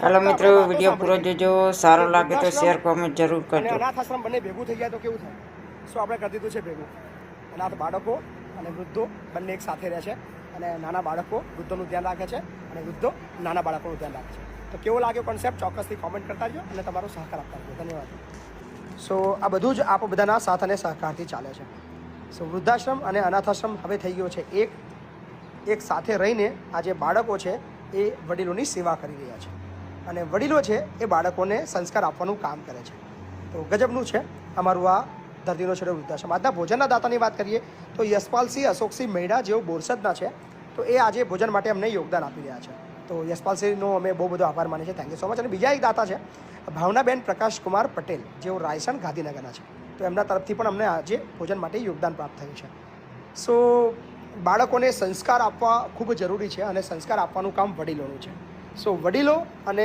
હાલો મિત્રો, વિડીયો પૂરો જોજો. સારો લાગે તો શેર કોમેન્ટ જરૂર કરજો. અનાથ આશ્રમ બંને ભેગું થઈ ગયા તો કેવું થાય? શું આપણે કરી દીધું છે ભેગું? અનાથ બાળકો અને વૃદ્ધો બંને એક સાથે રહે છે અને નાના બાળકો વૃદ્ધોનું ધ્યાન રાખે છે અને વૃદ્ધો નાના બાળકોનું ધ્યાન રાખે છે. તો કેવો લાગ્યો કોન્સેપ્ટ ચોક્કસથી કોમેન્ટ કરતા જો અને તમારો સહકાર આપતા રહેજો. ધન્યવાદ. સો આ બધું જ આપ બધાના સાથ અને સહકારથી ચાલે છે. સો વૃદ્ધાશ્રમ અને અનાથાશ્રમ હવે થઈ ગયો છે એક સાથે રહીને આ જે બાળકો છે એ વડીલોની સેવા કરી રહ્યા છે અને વડીલો છે એ બાળકોને સંસ્કાર આપવાનું કામ કરે છે. તો ગજબનું છે અમારું આ દર્દીનો છેડો વૃદ્ધાશ્રમ. આજના ભોજનના દાતાની વાત કરીએ તો યશપાલસિંહ અશોકસિંહ મૈડા જેઓ બોરસદના છે, તો એ આજે ભોજન માટે અમને યોગદાન આપી રહ્યા છે. તો યશપાલસિંહનો અમે બહુ બધો આભાર માનીએ છીએ. Thank you so much. અને બીજા એક દાતા છે ભાવનાબેન પ્રકાશકુમાર પટેલ, જેઓ રાયસણ ગાંધીનગરના છે. તો એમના તરફથી પણ અમને આજે ભોજન માટે યોગદાન પ્રાપ્ત થયું છે. સો બાળકોને સંસ્કાર આપવા ખૂબ જરૂરી છે અને સંસ્કાર આપવાનું કામ વડીલોનું છે. સો વડીલો અને